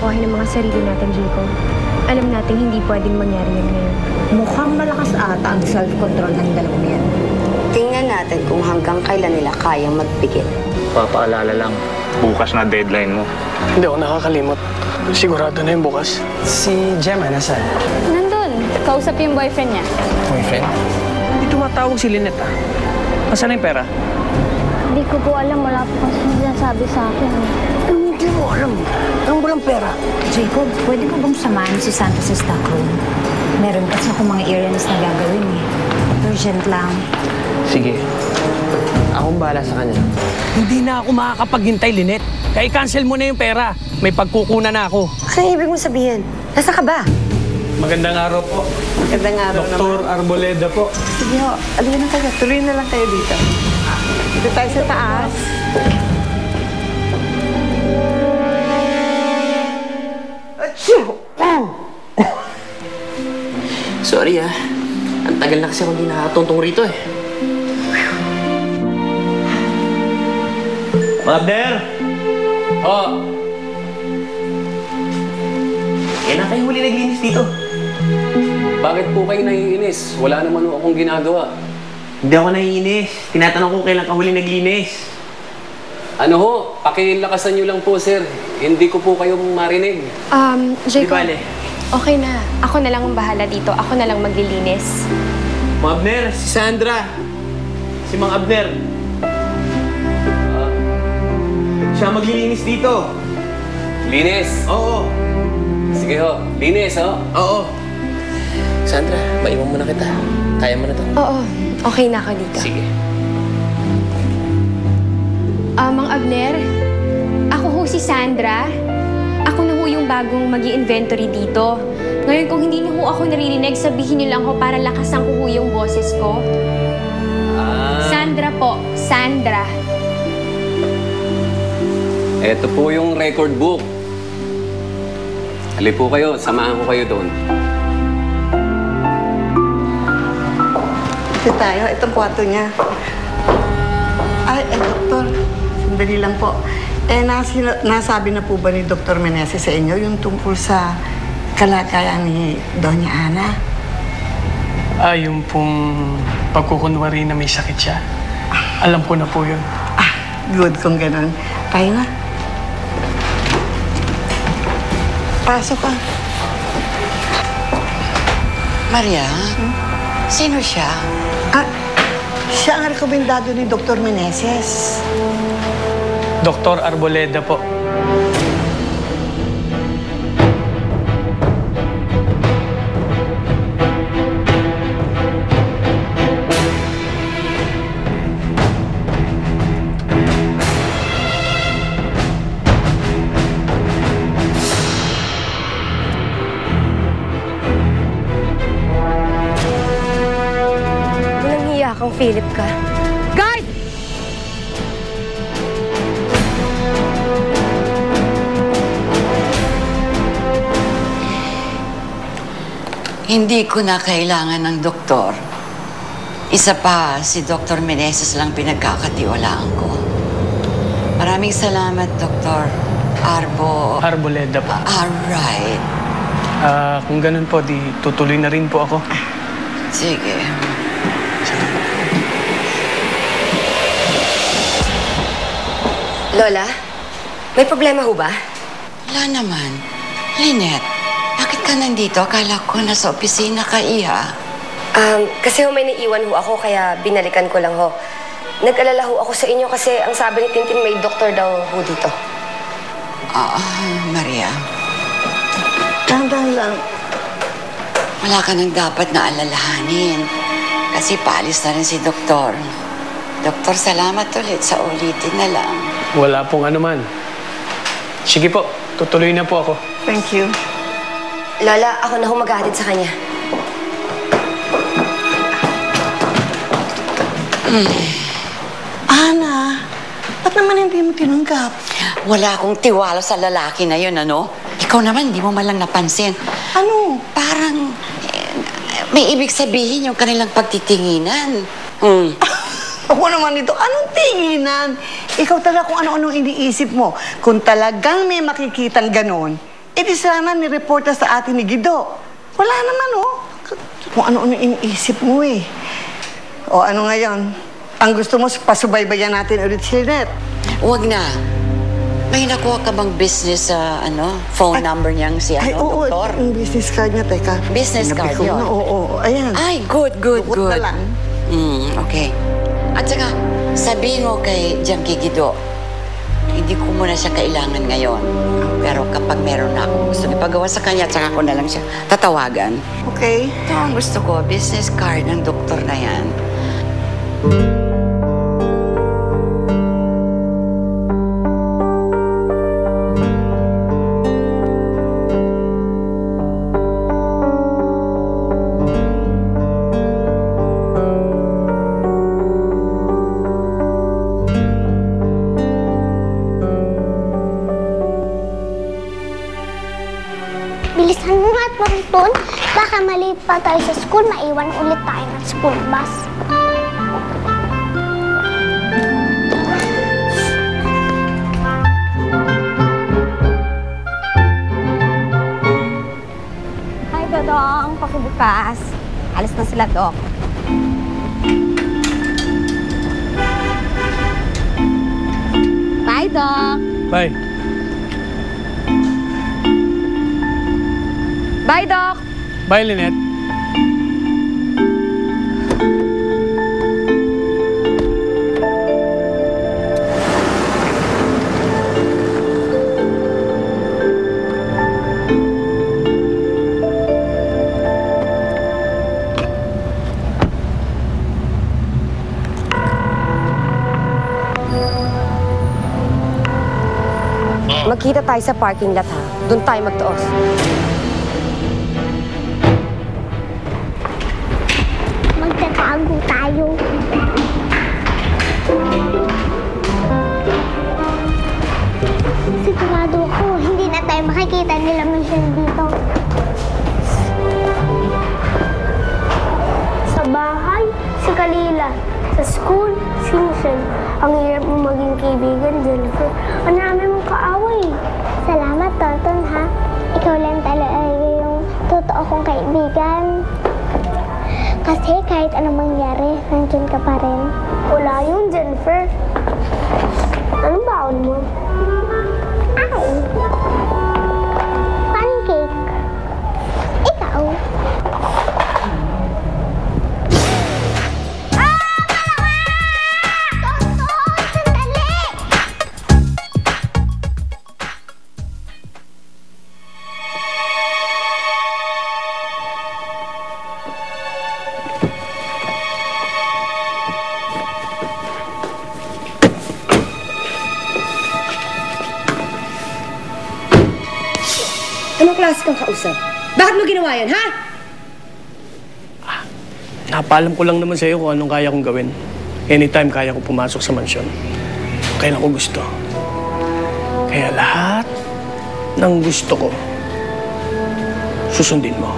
kalokohan ng mga sarili natin, Jacob. Alam natin hindi pwedeng mangyari yan ngayon. Mukhang malakas ata ang self-control ng dalawang yan. Tingnan natin kung hanggang kailan nila kayang magpigil. Papaalala lang, bukas na deadline mo. Hindi ako nakakalimot. Sigurado na yung bukas. Si Gemma, nasaan? Nandun. Kausap yung boyfriend niya. Boyfriend? Hindi tumatawag si Lynette ah. Nasaan na yung pera? Hindi ko po alam. Wala po kasi sinasabi sa akin. Hindi mo alam. Ang walang pera. Jacob, pwede mo bang samahan si Santa sa stockroom? Meron kasi ako mga errands na gagawin eh. Urgent lang. Sige. Akong bahala sa kanya. Hindi na ako makakapaghintay, Lynette. Kaya cancel mo na yung pera. May pagkukunan na ako. Ano ibig mong sabihin? Nasa ka ba? Magandang araw po. Magandang araw Dr. Arboleda po. Sige ho, alin na kayo. Tuloy na lang kayo dito. Dito tayo sa taas. Sorry ah. Ang tagal na kasi ako hindi nakatuntong rito eh. Mother! Oh! Kailan kayo huli naglinis dito? Bakit po kayo naiinis? Wala naman akong ginagawa. Hindi ako naiinis. Tinatanong ko kailan ka huli naglinis. Ano ho? Pakilakasan nyo lang po, sir. Hindi ko po kayong marinig. Di Jacob, bale. okay na. Ako na lang ang bahala dito. Ako na lang maglilinis. Mang Abner, si Sandra. Si Mang Abner. Siya maglilinis dito. Linis! Oo. Sige ho, linis ho. Oo. Sandra, maiwan mo na kita. Kaya mo na to? Oo, okay na ako dito. Sige. Mang Abner, ako ho si Sandra. Ako na ho yung bagong mag-i-inventory dito. Ngayon, kung hindi niyo ho ako naririnig, sabihin niyo lang ho para lakasan ko ho yung boses ko. Sandra po, Sandra. Ito po yung record book. Hali po kayo, samahan ko kayo doon. Ito tayo. Itong kwarto niya. Ay, doktor. Sandali lang po. Nasabi na po ba ni Dr. Meneses sa inyo yung tungkol sa kalagayan ni Doña Ana? Yung pong pagkukunwari na may sakit siya. Alam ko na po yun. Good kung ganun. Tayo na. Pasok ka. Maria, sino siya? Siya ang rekomendado ni Dr. Meneses. Dr. Arboleda po. Walang hiya kang Philip ka. Guard! Hindi ko na kailangan ng doktor. Isa pa, si Dr. Meneses lang pinagkakatiwalaan ko. Maraming salamat, Dr. Arboleda po. Alright. Kung ganun po, di tutuloy na rin po ako. Sige. Lola, may problema ho ba? Wala naman. Lynette, bakit ka nandito? Akala ko nasa opisina ka, Iha. Kasi ho may naiwan ho ako, kaya binalikan ko lang ho. Nag-alala ho ako sa inyo kasi ang sabi ni Tintin may doktor daw ho dito. Maria, Dahan-dahan lang. wala ka nang dapat na alalahanin. Kasi paalis na rin si doktor. Doktor, salamat ulit sa ulitin na lang. Wala pong anuman. Sige po, tutuloy na po ako. Thank you. Lola, ako na ho maghahatid sa kanya. Ana, ba't naman hindi mo tinanggap? Wala akong tiwala sa lalaki na yun, ano? Ikaw naman, hindi mo malang napansin. Ano? Parang may ibig sabihin yung kanilang pagtitinginan. Ako naman ito, anong tinginan? Ikaw talaga kung ano-anong iniisip mo. Kung talagang may makikitang ganon, di sana nireporta sa atin ni Guido. Wala naman, oh. Kung ano-ano iniisip mo, eh. O ano ngayon? Ang gusto mo, pasubaybayan natin ulit si Lynette. Huwag na. May nakuha ka bang business sa, phone number niyang si, Oo, doktor? yung business card niya, teka. Business Sinabi card ko yun? na, oo, ayan. Ay, good. Lukot na lang. Okay. At saka, sabihin mo kay Junkie Guido, hindi ko muna siya kailangan ngayon. Pero kapag meron na akong gusto ipagawa sa kanya, tsaka ko na lang siya tatawagan. Okay. Ito ang gusto ko, business card ng doktor na yan. Bilisan mo nga, Tonton. Baka mali pa tayo sa school, maiwan ulit tayo ng school bus. Hi, Dodong. Pakibukas. Alis na sila, Dok. Bye, Doc. Bye. Bye, Doc. Bye, Lynette. Magkita tayo sa parking lot, ha? Doon tayo magtuos. Magtatago tayo. Sigurado ako, hindi na tayo makikita nila Michelle dito. Sa bahay, si Kalila. Sa school, si Michelle. Ang hirap mo maging kaibigan, Jennifer. Ang dami mong kaaway. Salamat, Tonton, ha? Ikaw lang talaga yung totoo kong kaibigan. Kasi kahit anong mangyari, nandiyan ka pa rin. Wala yun, Jennifer. Anong baon mo? Ay! Pancake. Ikaw? Tonton, sandali! Anong klase kang kausap? Bakit mo ginawa yan, ha? Napaalam ko lang naman sa'yo kung anong kaya kong gawin. Anytime kaya ko pumasok sa mansyon. Kailan ko gusto. Kaya lahat ng gusto ko, susundin mo.